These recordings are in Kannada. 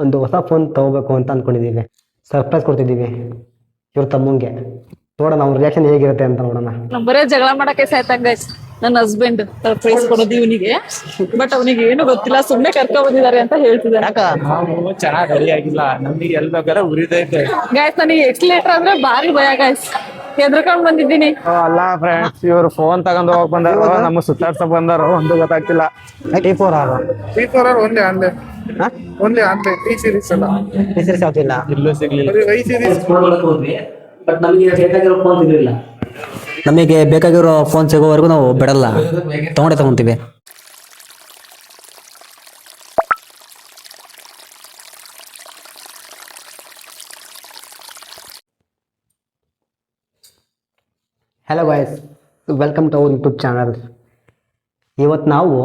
ಒಂದು ಹೊಸ ಫೋನ್ ತಗೋಬೇಕು ಅಂತ ಅನ್ಕೊಂಡಿದ್ದೀವಿ. ಸರ್ಪ್ರೈಸ್ ಕೊಡ್ತಿದ್ದೀವಿ ಇವ್ರ ತಮ್ಮಂಗೆ. ನೋಡೋಣ ಅವ್ನ ರಿಯಾಕ್ಷನ್ ಹೇಗಿರುತ್ತೆ ಅಂತ ನೋಡೋಣ. ಬರೇ ಜಗಳ ಮಾಡಕ್ಕೆ ಸಾಯ್ತಂಗ ನನ್ನ ಹಸ್ಬೆಂಡ್ ಸರ್ಪ್ರೈಸ್ ಕೊಡೋದು ಇವನಿಗೆ. ಬಟ್ ಅವನಿಗೆ ಏನು ಗೊತ್ತಿಲ್ಲ, ಸುಮ್ನೆ ಕರ್ಕೊಂಡ್ ಬಂದಿದ್ದಾರೆ ಅಂತ ಹೇಳ್ತಿದ್ದಾರೆ. ನಾವು ಚೆನ್ನಾಗಿ ರೆಡಿ ಆಗಿಲ್ಲ, ನಮಗೆ ಎಲ್ಲಿ ಬೇಕಾದ್ರೆ ಉರಿದೈತೆ. ಗಾಯ್ಸ್ ನನಗೆ ಎಕ್ಸ್ಲೇಟರ್ ಅಂದ್ರೆ ಭಾರಿ ಭಯ ಗಾಯ್ಸ್, ಹೆದರ್ಕೊಂಡ್ ಬಂದಿದ್ದೀನಿ. ಅಲ್ಲ ಫ್ರೆಂಡ್ಸ್, ಇವ್ರು ಫೋನ್ ತಗೊಂಡ್ ಹೋಗಕ್ ಬಂದಾರ, ನಮ್ಮ ಸುತ್ತಾಡ್ಸಕ್ ಬಂದಾರ, ಒಂದು ಗೊತ್ತಾಗ್ತಿಲ್ಲ. T4R only online. Only online. T series ಅಲ್ಲ. ಯಾವ್ದಿಲ್ಲ, ಇಲ್ಲೂ ಸಿಗ್ಲಿಲ್ಲ. ಬರೀ Y series. ಬಟ್ ನಮಗೆ ಬೇಕಾಗಿರೋ ಫೋನ್ ಸಿಗಲಿಲ್ಲ. ನಮಗೆ ಬೇಕಾಗಿರೋ ಫೋನ್ ಸಿಗೋವರೆಗೂ ನಾವು ಬಿಡಲ್ಲ, ತಗೊಂತೀವಿ. Hello guys, welcome to our YouTube channel. ಇವತ್ತು ನಾವು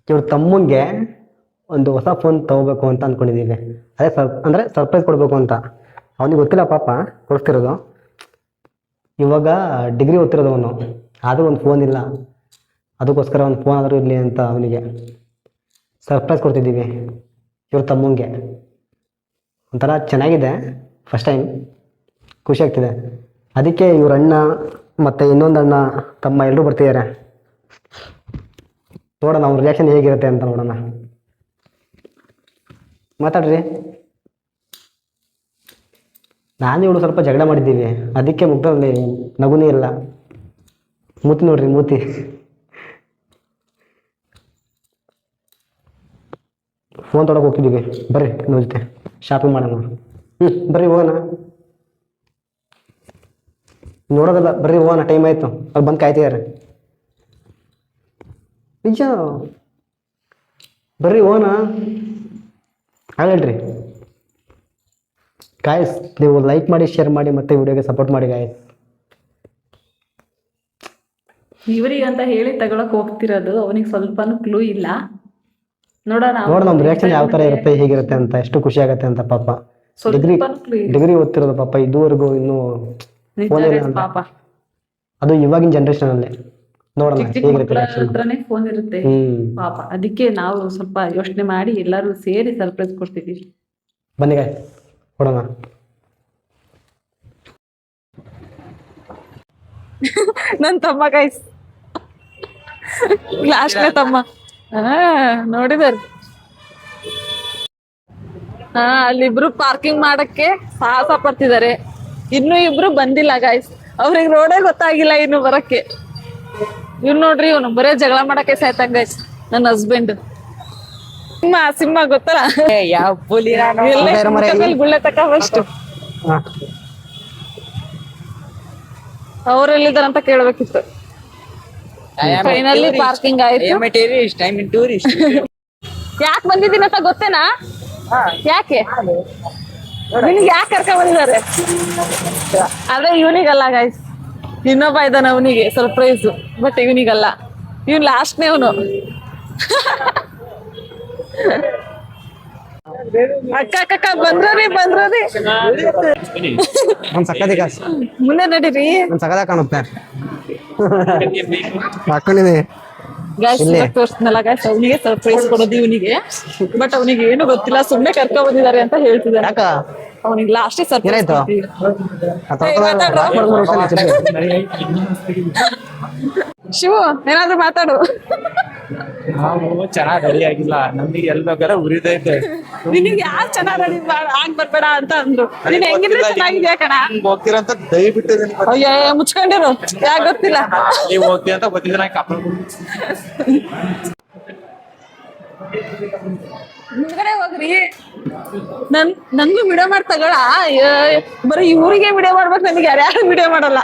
ಇವ್ರ ತಮ್ಮಂಗೆ ಒಂದು ಹೊಸ ಫೋನ್ ತಗೋಬೇಕು ಅಂತ ಅಂದ್ಕೊಂಡಿದ್ದೀವಿ. ಅದೇ ಅಂದರೆ ಸರ್ಪ್ರೈಸ್ ಕೊಡಬೇಕು ಅಂತ. ಅವನಿಗೆ ಗೊತ್ತಿಲ್ಲ ಪಾಪ ಕೊಡಿಸ್ತಿರೋದು. ಇವಾಗ ಡಿಗ್ರಿ ಓದ್ತಿರೋದು ಅವನು, ಆದರೂ ಒಂದು ಫೋನ್ ಇಲ್ಲ. ಅದಕ್ಕೋಸ್ಕರ ಒಂದು ಫೋನ್ ಆದರೂ ಇರಲಿ ಅಂತ ಅವನಿಗೆ ಸರ್ಪ್ರೈಸ್ ಕೊಡ್ತಿದ್ದೀವಿ ಇವ್ರ ತಮ್ಮಂಗೆ. ಒಂಥರ ಚೆನ್ನಾಗಿದೆ, ಫಸ್ಟ್ ಟೈಮ್ ಖುಷಿ ಆಗ್ತಿದೆ. ಅದಕ್ಕೆ ಇವ್ರ ಅಣ್ಣ ಮತ್ತು ಇನ್ನೊಂದು ಅಣ್ಣ ತಮ್ಮ ಎಲ್ಲರೂ ಬರ್ತಿದ್ದಾರೆ. ನೋಡೋಣ ಅವ್ನ ರಿಯಾಕ್ಷನ್ ಹೇಗಿರುತ್ತೆ ಅಂತ ನೋಡೋಣ. ಮಾತಾಡ್ರಿ. ನಾನು ಇವಳು ಸ್ವಲ್ಪ ಜಗಳ ಮಾಡಿದ್ದೀವಿ, ಅದಕ್ಕೆ ಮುಗ್ದಲ್ಲಿ ನಗುನೇ ಇಲ್ಲ. ಮೂತಿ ನೋಡ್ರಿ, ಮೂತಿ. ಫೋನ್ ತೊಗೊಳಕ್ಕೆ ಹೋಗ್ತಿದ್ದೀವಿ, ಬರ್ರಿ ನಮ್ಮ ಜೊತೆ ಶಾಪಿಂಗ್ ಮಾಡೋಣ. ಬರ್ರಿ ಹೋಗೋಣ. ನೋಡೋದಲ್ಲ, ಬರ್ರಿ ಹೋಗೋಣ, ಟೈಮ್ ಆಯಿತು. ಅವ್ರು ಬಂದು ಕಾಯ್ತಿದ್ದಾರೆ. ನಿಜ, ಬರ್ರಿ ಹೋಗೋಣ. ಹೇಳ್ರಿ ಗಾಯ್ಸ್, ನೀವು ಲೈಕ್ ಮಾಡಿ, ಶೇರ್ ಮಾಡಿ, ಮತ್ತೆ ವಿಡಿಯೋಗೆ ಸಪೋರ್ಟ್ ಮಾಡಿ ಗಾಯ್ಸ್. ಇವರಿಗಂತ ಹೇಳಿ ತಗೊಳಕ್ ಹೋಗ್ತಿರೋದು, ಅವನಿಗೆ ಸ್ವಲ್ಪನೂ ಕ್ಲೂ ಇಲ್ಲ. ನೋಡೋಣ ನಮ್ಮ ರಿಯಾಕ್ಷನ್ ಯಾವ ಥರ ಇರುತ್ತೆ, ಹೇಗಿರುತ್ತೆ ಅಂತ, ಎಷ್ಟು ಖುಷಿ ಆಗುತ್ತೆ ಅಂತ. ಪಾಪ ಡಿಗ್ರಿ ಓದ್ತಿರೋದು ಪಾಪ, ಇದುವರೆಗೂ ಇನ್ನೂ ಪಾಪ. ಅದು ಇವಾಗಿನ ಜನರೇಷನ್ ಅಲ್ಲಿ. ನೋಡೋಣ ಹೇಗಿರುತ್ತೆ ಫೋನ್ ಇರುತ್ತೆ ಪಾಪ. ಅದಕ್ಕೆ ನಾವು ಸ್ವಲ್ಪ ಯೋಚನೆ ಮಾಡಿ ಎಲ್ಲರೂ ಸೇರಿ ಸರ್ಪ್ರೈಸ್ ಕೊಡ್ತೀವಿ. ಬನ್ನಿ ಗಾಯ್, ಕೊಡೋಣ. ನನ್ ತಮ್ಮ ಗೈಸ್, ಲಾಸ್ಟ್ನೇ ತಮ್ಮ. ನೋಡಿದಾರೆ. ಅಲ್ಲಿಬ್ರು ಪಾರ್ಕಿಂಗ್ ಮಾಡಕ್ಕೆ ಸಾಹಸ ಪಡ್ತಿದ್ದಾರೆ. ಇನ್ನು ಇಬ್ರು ಬಂದಿಲ್ಲ ಗಾಯ್ಸ್, ಅವ್ರಿಗೆ ರೋಡೇ ಗೊತ್ತಾಗಿಲ್ಲ ಇನ್ನು ಬರಕ್ಕೆ. ಇವ್ನು ನೋಡ್ರಿ, ಇವನು ಬರೇ ಜಗಳ ಮಾಡಕ್ಕೆ ಸಾಯ್ತಂಗ ಗೈಸ್ ನನ್ನ ಹಸ್ಬೆಂಡ್. ಸಿಂಹ ಗೊತ್ತಲ್ಲ, ಗುಳ್ಳೆ ತಕ ಫಸ್ಟ್. ಅವ್ರೆಲ್ಲಿದಾರಂತ ಕೇಳ್ಬೇಕಿತ್ತು. ಫೈನಲಿ ಪಾರ್ಕಿಂಗ್ ಆಯ್ತು. ಯಾಕೆ ಬಂದಿದ್ದೀನಿ ಅಂತ ಗೊತ್ತೇನಾ? ಯಾಕೆ ನಿನ್ಗೆ ಯಾಕೆ ಕರ್ಕೊಂಡ್ ಬಂದಿದ್ದಾರೆ? ಆದ್ರೆ ಇವನಿಗಲ್ಲ ಗೈಸ್, ಇನ್ನೊಬ್ಬ ಇದ್ದಾನ, ಅವನಿಗೆ ಸರ್ಪ್ರೈಸ್. ಬಟ್ ಇವನಿಗಲ್ಲ, ಇವ್ನು ಲಾಸ್ಟ್ನೇ ಅವನು. ಅಕ್ಕ ಬಂದ್ರಿ ಮುಂದೆ ನಡೀರಿ. ಸಕದ ಕಾಣುತ್ತೆ ಹಾಕೊಂಡಿದೆ ತೋರಿಸ್ನಲ್ಲ ಗಾಯ್ಸ್, ಅವನಿಗೆ ಸರ್ಪ್ರೈಸ್ ಕೊಡೋದು ಇವನಿಗೆ. ಬಟ್ ಅವನಿಗೆ ಏನು ಗೊತ್ತಿಲ್ಲ, ಸುಮ್ನೆ ಕರ್ಕೊಂಡ್ ಬಂದಿದ್ದಾರೆ ಅಂತ ಹೇಳ್ತಿದ್ದಾರೆ. ಅವನಿಗೆ ಲಾಸ್ಟ್ ಸರ್ಪ್ರೈಸ್. ಶಿವು, ಏನಾದ್ರು ಮಾತಾಡು. ನಾವು ಚೆನ್ನಾಗಿ ರೆಡಿ ಆಗಿಲ್ಲ, ನಮಗೆ ಎಲ್ಲಿ ಬೇಕಾದ್ರೆ ಉರಿದೈತೆ. ನಿನಗೆ ಯಾರು ಚೆನ್ನಾಗ್ ರೆಡಿ ಆಗ್ ಬರ್ಬೇಡ ಅಂತ ಅಂದ್ರು. ನೀನ್ ಹೆಂಗಿದ್ರೆ ಚೆನ್ನಾಗಿದ್ಯಾ ಕಣ. ಹೋಗ್ತೀರಂತ ದಯವಿಟ್ಟು ಅಯ್ಯೋ ಮುಚ್ಕೊಂಡಿರು, ಯಾಕೆ ಗೊತ್ತಿಲ್ಲ. ನೀವು ಹೋಗ್ತೀವಿ ಅಂತ ಗೊತ್ತಿದ್ರೆ ನಾ ಕರ್ಕೊಂಡು ಮುಂದ್ಗಡೆ ಹೋಗ್ರಿ. ನನ್ಗೂ ವಿಡಿಯೋ ಮಾಡಿ ತಗೊಳ. ಬರೀ ಇವ್ರಿಗೆ ವಿಡಿಯೋ ಮಾಡ್ಬೇಕು, ನನಗೆ ಯಾರ್ಯಾರು ವಿಡಿಯೋ ಮಾಡಲ್ಲ.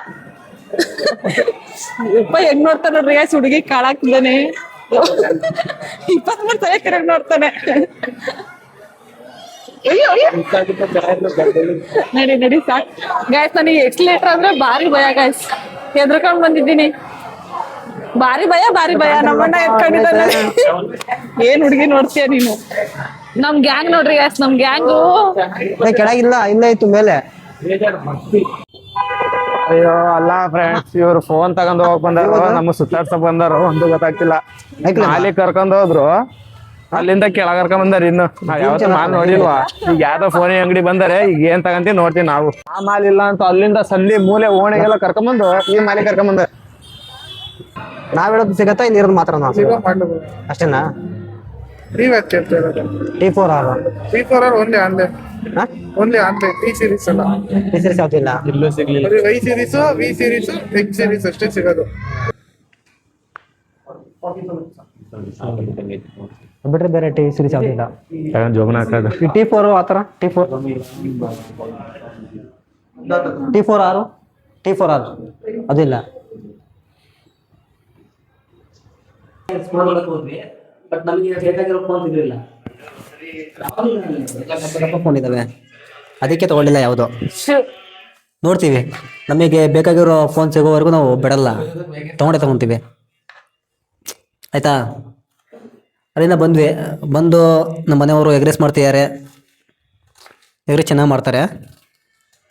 ಯಪ್ಪ ಹೆಂಗ್ ನೋಡ್ತಾನ ನೋಡ್ರಿ ಗಾಯ್ಸ್, ಹುಡುಗಿ ಕಾಳಾಕ್ತಿದ್ದಾನೆ. 23 ಸಲ ನೋಡ್ತಾನೆ. ನಡಿ ಸಾಕ್ ಗಾಯ್ಸ್. ನನಗೆ ಎಕ್ಸ್ಲೇಟರ್ ಅಂದ್ರೆ ಭಾರಿ ಭಯ ಗಾಯ್ಸ್, ಹೆದರ್ಕೊಂಡ್ ಬಂದಿದ್ದೀನಿ. ಭಾರಿ ಭಯ. ನಮ್ಮಣ್ಣ ಎತ್ಕೊಂಡಿದ್ದಾನೆ. ಏನ್ ಹುಡುಗಿ ನೋಡ್ತೀಯ ನೀನು? ನಮ್ ಗ್ಯಾಂಗ್ ನೋಡ್ರಿ ಗಾಯ್ಸ್, ನಮ್ ಗ್ಯಾಂಗು ಕೆಳಗಿಲ್ಲ, ಇಲ್ಲ ಇತ್ತು ಮೇಲೆ. ಅಯ್ಯೋ ಅಲ್ಲ ಫ್ರೆಂಡ್ಸ್, ಇವ್ರು ಫೋನ್ ತಗೊಂಡ್ ಹೋಗಕ್ ಬಂದಾರ, ನಮ್ಮ ಸುತ್ತಾಡ್ಸಕ್ ಬಂದಾರ, ಒಂದು ಗೊತ್ತಾಗ್ತಿಲ್ಲ. ಅಲ್ಲಿ ಕರ್ಕೊಂಡ್ ಹೋದ್ರು, ಅಲ್ಲಿಂದ ಕೆಳಗ್ ಕರ್ಕೊಂಡ್ ಬಂದಾರ ಇನ್ನು ನಾವ್ ಯಾವತ್ತೂ ಮಾಲ್ ನೋಡಿಲ್ವಾ. ಈಗ ಯಾವ್ದೋ ಫೋನ್ ಅಂಗಡಿ ಬಂದರೆ ಈಗ ಏನ್ ತಗಂತೀವಿ ನೋಡ್ತೀವಿ ನಾವು. ಆ ಮಾಲ್ ಇಲ್ಲ ಅಂತ ಅಲ್ಲಿಂದ ಸಲ್ಲಿ ಮೂಲೆ ಓಣೆಗೆಲ್ಲ ಕರ್ಕೊಂಬಂದು ಈ ಮಾಲಿ ಕರ್ಕೊಂಬಂದ. ನಾವ್ ಹೇಳೋದು ಸಿಗತ್ತಾ ಇಲ್ಲಿರೋದು ಮಾತ್ರ ಸಿಗೋ ಮಾಡ್ಲು ಅಷ್ಟೇನಾ? ನೀವ್ ಯಾಕೆ ಕೇಳ್ತಾ ಇರೋದು? T4R T4R only online. Only online. T series ಅಲ್ಲ. T series ಯಾವ್ದಿಲ್ಲ. ಇಲ್ಲೂ ಸಿಗ್ಲಿಲ್ಲ. ಬರೀ Y series, V series, X series ಅಷ್ಟೇ ಸಿಗೋದು. ಬಿಟ್ರೆ ಬೇರೆ T series ಯಾವ್ದಿಲ್ಲ. ಜೋಬನ ಹಾಕೋದು ಈ T4 ಆತರ T4R ಅದಿಲ್ಲ. ಬಟ್ ನಮಗೆ ಬೇಕಾಗಿರೋ ಫೋನ್ ಸಿಗಲಿಲ್ಲ. ಫೋನ್ ಇದಾವೆ ಅದಕ್ಕೆ ತಗೊಳ್ಳಿಲ್ಲ ಯಾವುದು. ನೋಡ್ತೀವಿ ನಮಗೆ ಬೇಕಾಗಿರೋ ಫೋನ್ ಸಿಗೋವರೆಗೂ ನಾವು ಬಿಡಲ್ಲ, ತಗೊಂತೀವಿ ಆಯ್ತಾ. ಅಲ್ಲಿಂದ ಬಂದು ನಮ್ಮ ಮನೆಯವರು ಎಗ್ರೆಸ್ ಮಾಡ್ತಿದ್ದಾರೆ. ಎಗ್ರೆಸ್ ಚೆನ್ನಾಗಿ ಮಾಡ್ತಾರೆ.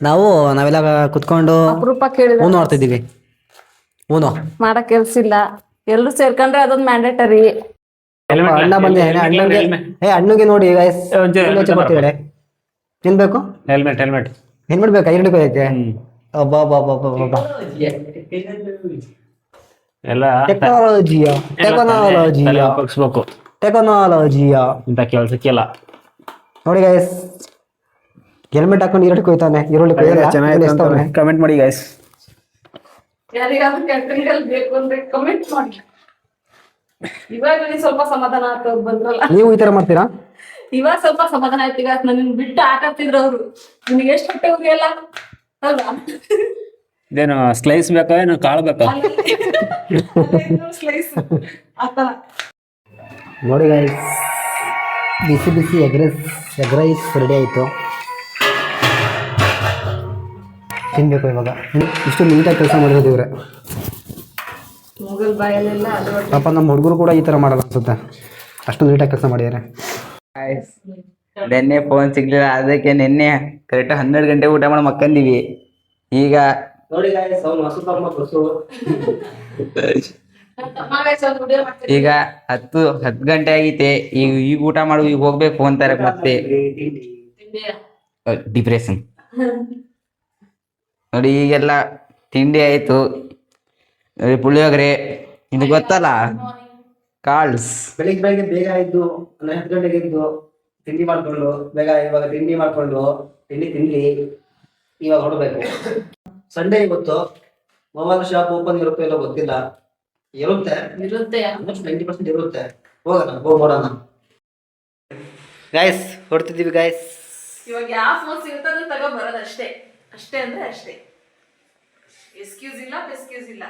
ನಾವೆಲ್ಲ ಕುತ್ಕೊಂಡು ಅಪರೂಪ ಕೇಳಿದ ಊನು ಆಡ್ತಿದ್ದೀವಿ. ಊನು ಮಾಡಕ್ ಕೆಲ್ಸ ಇಲ್ಲ, ಎಲ್ರು ಸೇರ್ಕೊಂಡ್ರೆ ಅದೊಂದು ಮ್ಯಾಂಡೇಟರಿ. ಅಣ್ಣ ಬಂದೆ ಅಣ್ಣಗೆ ನೋಡಿ ಏನ್ ಬೇಕು? ಹೆಲ್ಮೆಟ್ ಹೆಲ್ಮೆಟ್ ಬೇಕಾ? ಎರಡು ಬೇಕಾ? ಎಲ್ಲ ಟೆಕ್ನಾಲಜಿಯ ಇಂತ ಕೆಲ್ಸಕ್ಕೆಲ್ಲ ನೋಡಿ ಗೈಸ್, ಹೆಲ್ಮೆಟ್ ಹಾಕೊಂಡು ಈರುಳ್ಳಿ ಕೊಯ್ತಾನೆ. ಈರುಳ್ಳಿ ಕೊಯ್ತಾನೆ. ಕಮೆಂಟ್ ಮಾಡಿ ಗೈಸ್. ಯಾರಿಗಾದ್ರೂ ಕ್ಯಾಟ್ರಿಂಗ್ ಬೇಕು ಅಂದ್ರೆ ಕಮೆಂಟ್ ಮಾಡಿ. ಇವಾಗ ಸ್ವಲ್ಪ ಸಮಾಧಾನ ಆಯ್ತು ಬಂದ್ರಲ್ಲ. ನೀವು ಈ ತರ ಮಾಡ್ತೀರಾ? ಇವಾಗ ಸ್ವಲ್ಪ ಸಮಾಧಾನ ಆಯ್ತು. ಈಗ ನನ್ನ ಬಿಟ್ಟು ಆಟ ಆಡ್ತಿದ್ರು ಅವ್ರು. ನಿಮ್ಗೆ ಎಷ್ಟು ಹೊಟ್ಟೆ ಉರಿಯಲ್ಲ ಅಲ್ವಾ? ಇದೇನು ಸ್ಲೈಸ್ ಬೇಕಾ ಏನು ಕಾಳು ಬೇಕಾ? ಸ್ಲೈಸ್ ಆತರ. ನೋಡಿ ಗೈಸ್, ಬಿಸಿ ಎಗ್ ರೈಸ್ ರೆಡಿ ಆಯಿತು. ತಿನ್ಬೇಕು ಇವಾಗ. ಇಷ್ಟು ನೀಟಾಗಿ ಕೆಲಸ ಮಾಡಿರೋದು ಇವ್ರೆ. ಮೊಗಲ್ ಬಾಯಲ್ಲೆಲ್ಲ ಪಾಪ ನಮ್ಮ ಹುಡುಗರು ಕೂಡ ಈ ಥರ ಮಾಡಲ್ಲ ಅನ್ಸುತ್ತೆ, ಅಷ್ಟು ನೀಟಾಗಿ ಕೆಲಸ ಮಾಡಿದ್ದಾರೆ. ನಿನ್ನೆ ಫೋನ್ ಸಿಗ್ಲಿಲ್ಲ, ಅದಕ್ಕೆ ನಿನ್ನೆ ಕರೆಕ್ಟ್ 12 ಗಂಟೆ ಊಟ ಮಾಡಿ ಮಕ್ಕಂದಿವಿ. ಈಗ ನೋಡಿ ಈಗ 10 ಗಂಟೆ ಆಗೈತೆ. ಈಗ ಊಟ ಮಾಡು, ಈಗ ಹೋಗ್ಬೇಕು ಅಂತಾರೆ. ಮತ್ತೆ ಡಿಪ್ರೆಷನ್ ನೋಡಿ. ಈಗೆಲ್ಲ ತಿಂಡಿ ಆಯ್ತು. ನೋಡಿ ಪುಳಿಯೋಗರೆ, ಇದು ಗೊತ್ತಲ್ಲ, ಕಾಳ್ಸ್. ಬೆಳಿಗ್ಗೆ ಬೇಗ ಇದ್ದು 10 ಗಂಟೆಗೆ ಇದ್ದು ತಿಂಡಿ ಮಾಡ್ಕೊಂಡು ಇವಾಗ ತಿಂಡಿ ಮಾಡ್ಕೊಂಡು ತಿಂಡಿ ಇವಾಗ ಹೊರಡ್ಬೇಕು. ಸಂಡೇ ಇವತ್ತು ಮೊಬೈಲ್ ಶಾಪ್ ಓಪನ್ ಇರುತ್ತೋ ಇಲ್ಲ ಗೊತ್ತಿಲ್ಲ. ಇರುತ್ತೆ 90% ಇರುತ್ತೆ. ಹೋಗೋಣ ಗೈಸ್, ಹೊಡ್ತಿದ್ದೀವಿ ಗೈಸ್. ಇವಾಗ ಯಾವ ಫೋನ್ ಸಿಗುತ್ತೆ ಅದನ್ನ ತಗೋ ಬರೋದು ಅಷ್ಟೇ. ಅಷ್ಟೇ ಅಂದ್ರೆ ಅಷ್ಟೇ. ಎಕ್ಸ್ಕ್ಯೂಸ್ ಇಲ್ಲ.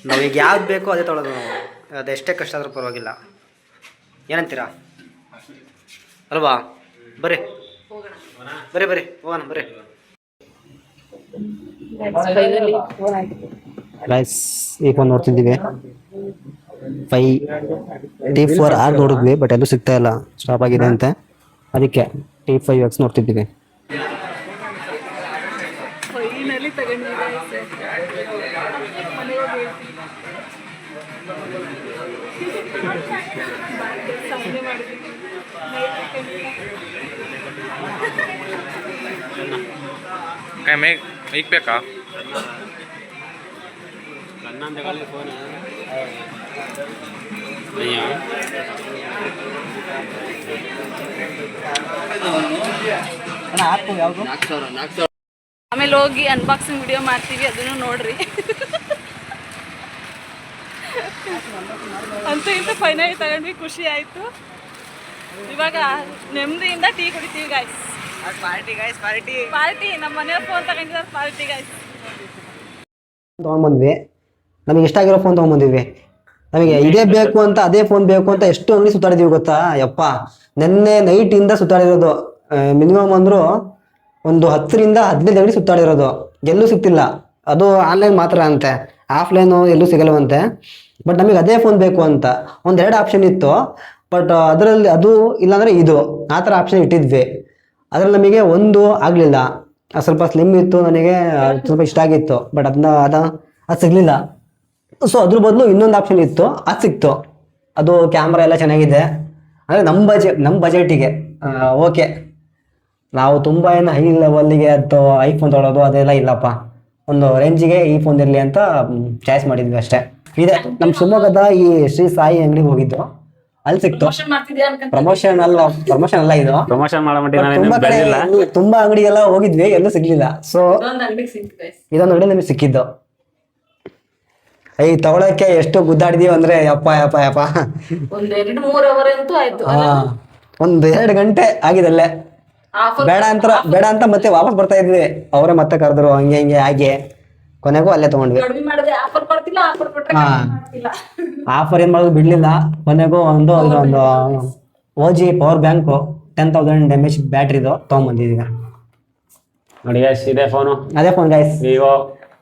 ನಾವೀಗ ಯಾವ್ದು ಬೇಕೋ ಅದೇ ತೊಗೊಳೋದು ನಾವು. ಅದೆಷ್ಟೇ ಕಷ್ಟ ಆದ್ರೂ ಪರವಾಗಿಲ್ಲ. ಏನಂತೀರಾ ಅಲ್ವಾ? ಬರ್ರಿ ಹೋಗೋಣ ಬರ್ರಿ. ಗೈಸ್, ಈಗ ಒಂದು ನೋಡ್ತಿದ್ದೀವಿ. T4R ನೋಡಿದ್ವಿ, ಬಟ್ ಎಲ್ಲೂ ಸಿಗ್ತಾ ಇಲ್ಲ, ಸ್ಟಾಪ್ ಆಗಿದೆ ಅಂತೆ. ಅದಕ್ಕೆ T5X ನೋಡ್ತಿದ್ದೀವಿ. ಮೈಕ್ ಬೇಕಾ? ಆಮೇಲೆ ಹೋಗಿ ಅನ್ಬಾಕ್ಸಿಂಗ್ ವಿಡಿಯೋ ಮಾಡ್ತೀವಿ, ಅದನ್ನು ನೋಡ್ರಿ. ಅಂತೂ ಇಂತ ಫೈನಲಿ ತಗೊಂಡ್ವಿ, ಖುಷಿ ಆಯ್ತು. ಇವಾಗ ನೆಮ್ಮದಿಯಿಂದ ಟೀ ಕುಡಿತೀವಿ ಗೈಸ್. ಪಾರ್ಟಿ ನಮ್ಮ ಮನೆಯವ್ರ ಫೋನ್ ತಗೊಂಡಿದ್ದಾರೆ. Party guys. ತೊಗೊಂಡ್ಬಂದ್ವಿ, ನಮಗೆ ಇಷ್ಟ ಆಗಿರೋ ಫೋನ್ ತೊಗೊಂಡ್ಬಂದಿದ್ವಿ. ನಮಗೆ ಇದೇ ಬೇಕು ಅಂತ, ಅದೇ ಫೋನ್ ಬೇಕು ಅಂತ ಎಷ್ಟು ಅಂಗಡಿ ಸುತ್ತಾಡಿದೀವಿ ಗೊತ್ತಾ? ಯಪ್ಪ, ನೆನ್ನೆ ನೈಟಿಂದ ಸುತ್ತಾಡಿರೋದು. ಮಿನಿಮಮ್ ಅಂದರೂ ಒಂದು 10ರಿಂದ 15 ಅಂಗಡಿ ಸುತ್ತಾಡಿರೋದು. ಎಲ್ಲೂ ಸಿಗ್ತಿಲ್ಲ. ಅದು ಆನ್ಲೈನ್ ಮಾತ್ರ ಅಂತೆ, ಆಫ್ಲೈನು ಎಲ್ಲೂ ಸಿಗಲ್ವಂತೆ. ಬಟ್ ನಮಗೆ ಅದೇ ಫೋನ್ ಬೇಕು ಅಂತ 1-2 ಆಪ್ಷನ್ ಇತ್ತು. ಬಟ್ ಅದರಲ್ಲಿ ಅದು ಇಲ್ಲಾಂದರೆ ಇದು, ಆ ಥರ ಆಪ್ಷನ್ ಇಟ್ಟಿದ್ವಿ. ಅದರಲ್ಲಿ ನಮಗೆ ಒಂದು ಆಗಲಿಲ್ಲ. ಸ್ವಲ್ಪ ಸ್ಲಿಮ್ ಇತ್ತು, ನನಗೆ ಸ್ವಲ್ಪ ಇಷ್ಟ ಆಗಿತ್ತು. ಬಟ್ ಅದು ಸಿಗಲಿಲ್ಲ. ಸೊ ಅದ್ರ ಬದಲು ಇನ್ನೊಂದು ಆಪ್ಷನ್ ಇತ್ತು, ಅದು ಸಿಕ್ತು. ಅದು ಕ್ಯಾಮ್ರಾ ಎಲ್ಲ ಚೆನ್ನಾಗಿದೆ. ಅಂದರೆ ನಮ್ಮ ಬಜೆಟಿಗೆ ಓಕೆ. ನಾವು ತುಂಬ ಏನು ಹೈ ಲೆವೆಲ್ಲಿಗೆ ಅಥವಾ ಐಫೋನ್ ತೊಗೊಳೋದು ಅದೆಲ್ಲ ಇಲ್ಲಪ್ಪ. ಒಂದು ರೇಂಜಿಗೆ ಈ ಫೋನ್ ಇರಲಿ ಅಂತ ಚಾಯ್ಸ್ ಮಾಡಿದ್ವಿ ಅಷ್ಟೇ. ಇದೆ ನಮ್ಮ ಶಿವಮೊಗ್ಗದ ಈ ಶ್ರೀ ಸಾಯಿ ಅಂಗಡಿಗೆ ಹೋಗಿದ್ದು, ಅಲ್ಲಿ ಸಿಕ್ತು. ಪ್ರಮೋಷನ್ ಅಲ್ಲ ಇದು. ಪ್ರಮೋಷನ್ ಮಾಡೋ ಮಟ್ಟಿಗೆ ತುಂಬಾ ಕಡೆ ತುಂಬಾ ಅಂಗಡಿಗೆಲ್ಲ ಹೋಗಿದ್ವಿ, ಎಲ್ಲೂ ಸಿಗ್ಲಿಲ್ಲ. ಸೊ ಇದೊಂದು ಅಂಗಡಿ ನಮಗೆ ಸಿಕ್ಕಿದ್ದು. ಈ ತಗೊಳಕ್ಕೆ ಎಷ್ಟು ಗುದ್ದಾಡಿದೀವಿ ಅಂದ್ರೆ ಯಪ್ಪ ಯಪ್ಪ ಯಪ್ಪ. ಒಂದ್ 2-3 ಅವರ್ ಅಂತೂ ಆಯ್ತು. ಒಂದ್ 2 ಗಂಟೆ ಆಗಿದಲ್ಲೇ. ಬೇಡ ಅಂತ ಮತ್ತೆ ವಾಪಸ್ ಬರ್ತಾ ಇದ್ವಿ. ಅವರೇ ಮತ್ತೆ ಕರೆದ್ರು, ಹಂಗೆ ಆಗಿ ಕೊನೆಗೂ ಅಲ್ಲೇ ತಗೊಂಡ್ವಿ. ಆಫರ್ ಏನ್ ಮಾಡೋದು ಬಿಡ್ಲಿಲ್ಲ. ಕೊನೆಗೂ ಒಂದು OG ಪವರ್ ಬ್ಯಾಂಕ್ 10,000 mAh ಬ್ಯಾಟ್ರಿದು ತಗೊಂಡ್ಬಂದಿದ್ದೀವಿ ನೋಡಿ ಗೈಸ್, ಇದೇ ಫೋನು. ಅದೇ phone guys,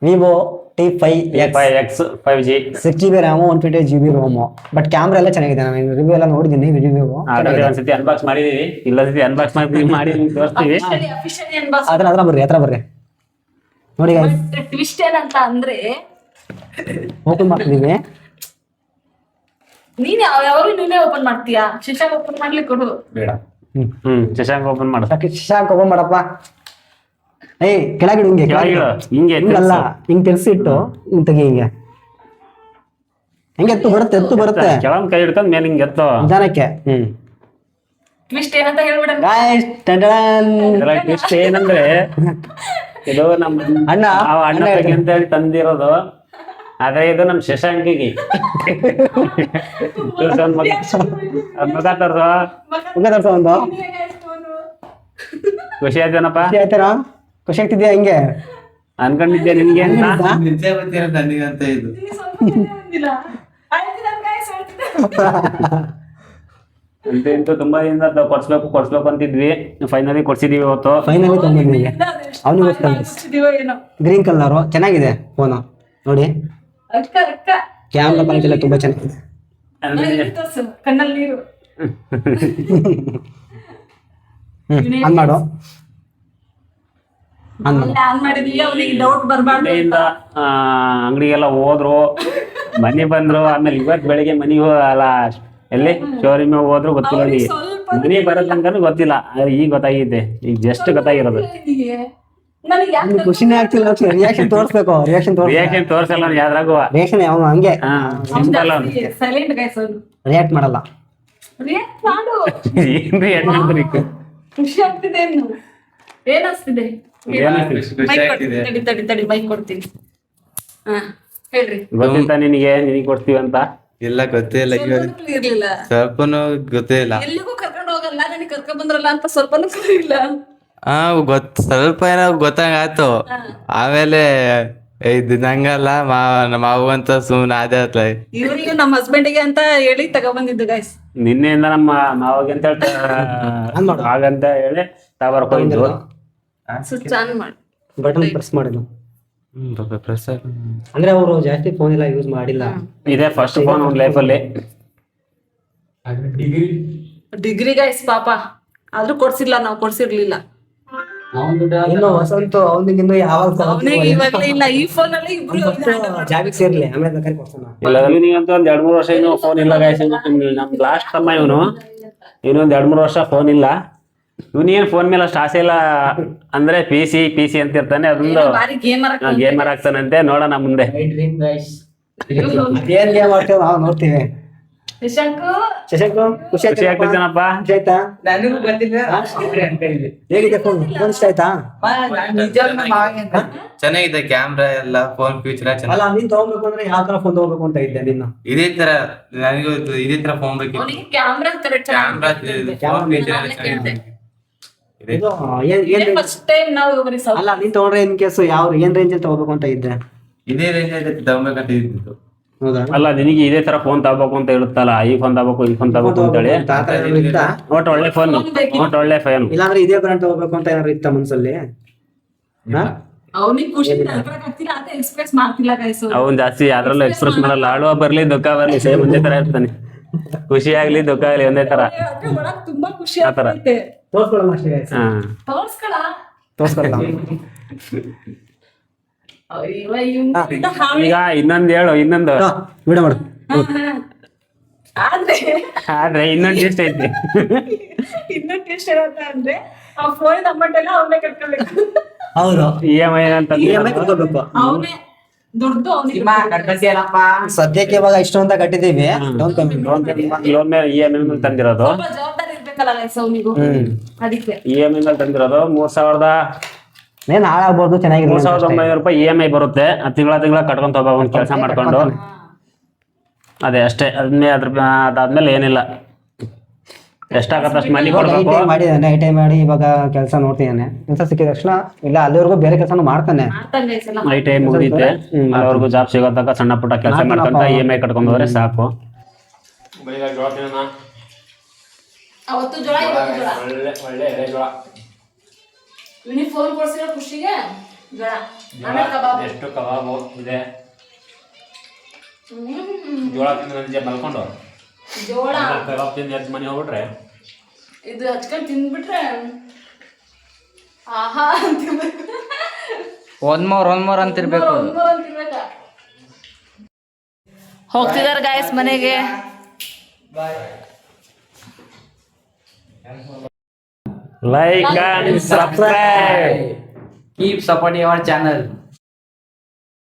Vivo T5X 5G 6GB RAM 128GB ROM. But camera ಎಲ್ಲ ಚೆನ್ನಾಗಿದೆ. ನಾನು ರಿವ್ಯೂ ಎಲ್ಲ ನೋಡಿದ್ದೀನಿ. ಆಲ್ರೆಡಿ ಒಂದ್ಸತಿ ಅನ್ಬಾಕ್ಸ್ ಮಾಡಿದೀವಿ, ಇಲ್ಲೊಂದ್ಸತಿ ಅನ್ಬಾಕ್ಸ್ ಮಾಡಿ ತೋರಿಸ್ತೀವಿ. ಹತ್ರ ಬರ್ರಿ ನೋಡಿ ಗೈಸ್. ಟ್ವಿಸ್ಟ್ ಏನಂತ ಅಂದ್ರೆ ಓಪನ್ ಮಾಡ್ತಿದೀವಿ. ನೀನೇ ಓಪನ್ ಮಾಡ್ತೀಯಾ? ಶಿಶಾಕ್ ಓಪನ್ ಮಾಡ್ಲಿಕ್ಕೆ ಕೊಡು. ಬೇಡ. ಶಶಾಂಕ್ ಓಪನ್ ಮಾಡು. ಶಶಾಂಕ್ ಓಪನ್ ಮಾಡಪ್ಪ. ಕೆಳಗಿಡು ಹಿಂಗಲ್ಲ, ಹಿಂಗ್ ತಿರ್ಸಿಟ್ಟು ಹಿಂಗ್ ತೆಗಿ. ಹಿಂಗೆ ಎತ್ತು ಬರುತ್ತೆ. ಕೆಳಗ್ ಕೈ ಹಿಡ್ಕೊಂಡ್ ಮೇಲೆ ಹಿಂಗೆ ಎತ್ತೋ ನಿಧಾನಕ್ಕೆ. ಟ್ವಿಸ್ಟ್ ಏನಂತ ಹೇಳ್ಬಿಡ. ಟ್ವಿಸ್ಟ್ ಏನಂದ್ರೆ, ಇದು ನಮ್ಮ ಅಣ್ಣ ಅಂತ ಹೇಳಿ ತಂದಿರೋದು. ಆದ್ರೆ ಇದು ನಮ್ ಶಶಾಂಕಿಗೆ ಮುಖ ತೋರ್ಸೋ ಒಂದು. ಖುಷಿ ಆಯ್ತೇನಪ್ಪ? ಖುಷಿ ಆಗ್ತಿದ್ಯಾ? ಹಿಂಗೆ ಅನ್ಕೊಂಡಿದ್ದೆ ನಿನ್ಗೆ ಅಂತ. ನನಗಂತ ಇದು ಅಂತೂ ತುಂಬಾ ದಿನದಿಂದ ಕೊಡ್ಸ್ಬೇಕು ಅಂತಿದ್ವಿ. ಫೈನಲಿ ಕೊಡ್ಸಿದೀವಿ ಇವತ್ತು. ಫೈನಲಿ ತಗೊಂಡಿದ್ದೀವಿ. ಗ್ರೀನ್ ಕಲರ್ ಚೆನ್ನಾಗಿದೆ ಫೋನು ನೋಡಿ. ಕ್ಯಾಮ್ರಾ ಕ್ವಾಲಿಟಿ ಎಲ್ಲ ತುಂಬಾ ಚೆನ್ನಾಗಿದೆ. ಕಣ್ಣಲ್ಲಿ ನೀರು. ಆನ್ ಮಾಡು. ಅಂಗಡಿಗೆಲ್ಲ ಹೋದ್ರು, ಮನೆ ಬಂದ್ರು, ಆಮೇಲೆ ಇವತ್ ಬೆಳಿಗ್ಗೆ ಮನೆಗೆ ಅಲ್ಲ ಎಲ್ಲಿ ಶೋರೂಮ್ ಹೋದ್ರು ಗೊತ್ತಿಲ್ಲ. ಮನೆ ಬರೋ ತನಕ ಗೊತ್ತಿಲ್ಲ. ಈಗ ಗೊತ್ತಾಗಿದೆ, ಈಗ ಜಸ್ಟ್ ಗೊತ್ತಾಗಿರೋದು. ಖುಷಿನೇ ಆಗ್ತಿಲ್ಲ. ರಿಯಾಕ್ಷನ್ ತೋರಿಸ್ಬೇಕು. ರಿಯಾಕ್ಷನ್ ತೋರ್ಸಲ್ಲ ಯಾವ್ದ್ರಾಗು. ರಿಯಾಕ್ಷನ್ ಯಾವ ಹಂಗೆ ರಿಯಾಕ್ಟ್ ಮಾಡಲ್ಲ. ಏನ್ರಿ ಹೆಣ್ಮಕ್ಳು ಖುಷಿ ಆಗ್ತಿದೆ. ಏನಿಸ್ತಿದೆ? ತಡಿ ಮೈಕ್ ಕೊಡ್ತೀನಿ. ಹೇಳ್ರಿ. ಗೊತ್ತಿತ್ತ ನಿನಗೆ ಕೊಡ್ತೀವಿ ಅಂತ? ಎಲ್ಲ ಗೊತ್ತೇ ಇಲ್ಲ. ಇರ್ಲಿಲ್ಲ, ಸ್ವಲ್ಪನೂ ಗೊತ್ತೇ ಇಲ್ಲ. ಎಲ್ಲಿಗೂ ಕರ್ಕೊಂಡು ಹೋಗಲ್ಲ. ನನಗೆ ಕರ್ಕೊಂಡ್ ಬಂದ್ರಲ್ಲ ಅಂತ ಸ್ವಲ್ಪನೂ ಇಲ್ಲ. ಸ್ವಲ್ಪ ಏನೋ ಗೊತ್ತಾಗಾಯ್ತು. ಆಮೇಲೆ ಇದು ನಂಗಲ್ಲ ನಮ್ಮ ಮಾವು ಅಂತ ಸುಮ್ಮನೆ ಅದೇ ಆತ್ಲ. ಇವ್ರಿಗೆ ನಮ್ಮ ಹಸ್ಬೆಂಡಿಗೆ ಅಂತ ಹೇಳಿ ತಗೊಬಂದಿದ್ದು ಗೈಸ್. ನಿನ್ನೆಯಿಂದ ನಮ್ಮ ಮಾವಿಗೆ ಅಂತ ಹಾಗಂತ ಹೇಳಿ ತಗೊಬರ್ಕೊಂಡು ಸ್ವಿಚ್ ಆನ್ ಮಾಡಿ ಬಟನ್ ಪ್ರೆಸ್ ಮಾಡಿದ್ರು. ಪ್ರೆಸ್ ಅಂದ್ರೆ ಅವರು ಜಾಸ್ತಿ ಫೋನ್ ಎಲ್ಲ ಯೂಸ್ ಮಾಡಿಲ್ಲ. ಇದೇ ಫಸ್ಟ್ ಫೋನ್ ಒಂದು ಲೈಫಲ್ಲಿ. ಡಿಗ್ರಿ ಗೈಸ್ ಪಾಪ. ಆದ್ರೂ ಕೊಡ್ಸಿಲ್ಲ, ನಾವು ಕೊಡ್ಸಿರ್ಲಿಲ್ಲ. ಇನ್ನು ವಸಂತ ಅವನಿಗಿನ್ನು ಯಾವಾಗ ಇಲ್ಲ. ಈ ಫೋನ್ ಅಲ್ಲಿ ಜಾಬಿಗೆ ಸೇರ್ಲಿ, ಆಮೇಲೆ ಬೇಕಾದ್ರೆ ಕೊಡ್ಸೋಣ. ಇವನಿಗಂತೂ ಒಂದ್ 2-3 ವರ್ಷ ಇನ್ನು ಫೋನ್ ಇಲ್ಲ ಗೈಸ್. ನಮ್ ಲಾಸ್ಟ್ ತಮ್ಮ ಇವನು. ಇನ್ನೊಂದ್ 2-3 ವರ್ಷ ಫೋನ್ ಇಲ್ಲ. ಇವನೇನ್ ಫೋನ್ ಮೇಲೆ ಅಷ್ಟು ಆಸೆ ಇಲ್ಲ. ಅಂದ್ರೆ ಪಿ ಸಿ ಅಂತ ಇರ್ತಾನೆ. ಅದೊಂದು ಗೇಮರ್ ಆಗ್ತಾನಂತೆ. ನೋಡೋಣ ಮುಂದೆ ಏನ್ ಗೇಮ್ ಆಡ್ತೇವೆ ನಾವು ನೋಡ್ತೀವಿ. ಶಶಾಂಕು ಖುಷಿ ಆಗ್ತೈತೇನಪ್ಪ? ಆಯ್ತಾ? ಹೇಗಿದೆ ಫೋನ್? ಇಷ್ಟ ಆಯ್ತಾ? ಚೆನ್ನಾಗಿದೆ ಕ್ಯಾಮ್ರಾ ಎಲ್ಲ. ಫೋನ್ ಫ್ಯೂಚರ್ ಅಲ್ಲ, ನೀನ್ ತಗೋಬೇಕು ಅಂದ್ರೆ ಯಾವ ತರ ಫೋನ್ ತಗೋಬೇಕು ಅಂತ ಇದ್ದೆ ನೀನು? ಇದೇ ತರ ನನಗೂ ಇದೇ ತರ ಫೋನ್ ಬೇಕಿತ್ತು. ಕ್ಯಾಮ್ರಾ ಅಲ್ಲ, ನೀನ್ ತಗೊಂಡ್ರೆ ಇನ್ ಕೇಸ್ ಏನ್ ರೇಂಜ್ ಅಲ್ಲಿ ತಗೋಬೇಕು ಅಂತ ಇದ್ದೆ? ಇದೇ ರೇಂಜ್ ಅಲ್ಲಿ ತಗೋಬೇಕಂತ ಇದ್ದಿತ್ತು. ಹೌದಾ? ಅಲ್ಲ, ನಿನಗೆ ಇದೇ ತರ ಫೋನ್ ತಗೋಬೇಕು ಅಂತ ಇರುತ್ತಲ್ಲ, ಈ ಫೋನ್ ತಗೋಬೇಕು ಅಂತ ಹೇಳಿ. ಒಟ್ಟು ಒಳ್ಳೆ ಫೋನ್, ಒಳ್ಳೆ ಫೋನ್. ಇಲ್ಲಾಂದ್ರೆ ಇದೇ ಬ್ರ್ಯಾಂಡ್ ತಗೋಬೇಕು ಅಂತ ಏನಾದ್ರು ಇತ್ತ ಮನ್ಸಲ್ಲಿ? ಅವನಿಗೆ ಖುಷಿ ಎಕ್ಸ್ಪ್ರೆಸ್ ಮಾಡ್ತಿಲ್ಲ ಗೈಸ್. ಅವನ್ ಜಾಸ್ತಿ ಅದ್ರಲ್ಲೂ ಎಕ್ಸ್ಪ್ರೆಸ್ ಮಾಡಲ್ಲ. ಅಳುವ ಬರ್ಲಿ ದುಃಖ ಬರ್ಲಿ ಸೇಮ್ ಒಂದೇ ತರ ಇರ್ತಾನೆ. ಖುಷಿ ಆಗ್ಲಿ ದುಃಖ ಆಗ್ಲಿ ಒಂದೇ ತರ. ತುಂಬಾ ಖುಷಿ ಆತರ ತೋರ್ಸ್ಕೊಳ್ಳೋಣ ಅಷ್ಟೇ. ತೋರ್ಸ್ಕೊಳ್ಳ. ಈಗ ಇನ್ನೊಂದು ಹೇಳು. ಇನ್ನೊಂದು ವಿಡಿಯೋ ಮಾಡು. ಆದ್ರೆ ಇನ್ನೊಂದು ಟೇಸ್ಟ್ ಐತಿ. ಇನ್ನೊಂದು ಟೇಸ್ಟ್ ಏನಂತ ಅಂದ್ರೆ ಆ ಫೋನ್ ಅಮೌಂಟ್ ಎಲ್ಲ ಅವನೇ ಕಟ್ಕೋಬೇಕು. ಹೌದು EMI ಅಂತ EMI ಕಟ್ಕೋಬೇಕು. ಅವನೇ ದುಡ್ಡು ಅವನಿಗೆ ಕಟ್ಕೊತೀಯಲ್ಲಪ್ಪ. ಸದ್ಯಕ್ಕೆ ಇವಾಗ ಇಷ್ಟು ಅಂತ ಕಟ್ಟಿದೀವಿ ಡೌನ್ ಪೇಮೆಂಟ್. ಲೋನ್ ಮೇಲೆ EMI ಮೇಲೆ ತಂದಿರೋದು. ಸ್ವಲ್ಪ ಜವಾಬ್ದಾರಿ ಇರ್ಬೇಕಲ್ಲ ಗೈಸ್ ಅವನಿಗೂ. ಅದಕ್ಕೆ EMI ಮೇಲೆ ತಂದಿರೋದು 3,000 ಏನ್ ಹಾಳಾಗ್ಬೋದು, ಚೆನ್ನಾಗಿದೆ. 3,900 ರೂಪಾಯಿ EMI ಬರುತ್ತೆ. ತಿಂಗಳ ಕಟ್ಕೊಂತ ಹೋಗ್ಬೇಕು ಒಂದು ಕೆಲಸ ಮಾಡ್ಕೊಂಡು. ಅದೇ ಅಷ್ಟೇ. ಅದಾದ್ಮೇಲೆ ಏನಿಲ್ಲ, ಎಷ್ಟಾಗತ್ತೆ ಅಷ್ಟು ಮನಿ ಕೊಡ್ಬೇಕು. ಮಾಡಿದಾನೆ ಐ ಮಾಡಿ ಇವಾಗ ಕೆಲಸ ನೋಡ್ತಿದ್ದಾನೆ. ಕೆಲಸ ಸಿಕ್ಕಿದ ತಕ್ಷಣ ಇಲ್ಲ ಅಲ್ಲಿವರೆಗೂ ಬೇರೆ ಕೆಲಸನೂ ಮಾಡ್ತಾನೆ. ಮಾಡ್ತಾನೆ ಗೈಸ್ ಎಲ್ಲ. ಐ ಟೈಮ್ ಮುಗಿದೈತೆ, ಅಲ್ಲಿವರೆಗೂ ಜಾಬ್ ಸಿಗೋ ತನಕ ಸಣ್ಣ ಪುಟ್ಟ ಕೆಲಸ ಮಾಡ್ಕೊಂತ EMI ಕಟ್ಕೊಂಡು ಹೋದ್ರೆ ಸಾಕು. ಅವತ್ತು ಜೋಳ ಇವತ್ತು ಜೋಳ. ಒಳ್ಳೆ ಎರೆಜೋಳ. ಇವನಿಗೆ ಫೋನ್ ಕೊಡ್ಸಿರೋ ಖುಷಿಗೆ ಜೋಳ. ಆಮೇಲೆ ಕಬಾಬ್. ಎಷ್ಟು ಕಬಾಬು ಇದೆ. ಜೋಳ ತಿಂದು ನಂಜೆ ಮಲ್ಕೊಂಡು ಜೋಳ ಕಬಾಬ್ ತಿಂದು ಎದ್ದು ಮನೆ ಹೋಗ್ಬಿಟ್ರೆ ಇದು ಹಚ್ಕೊಂಡ್ ತಿಂದ್ಬಿಟ್ರೆ ಆಹಾ ಅಂತಿರ್ಬೇಕು. One more ಅಂತಿರ್ಬೇಕು. ಹೋಗ್ತಿದಾರ ಗಾಯಸ್ ಮನೆಗೆ. Like and subscribe. Keep supporting our channel.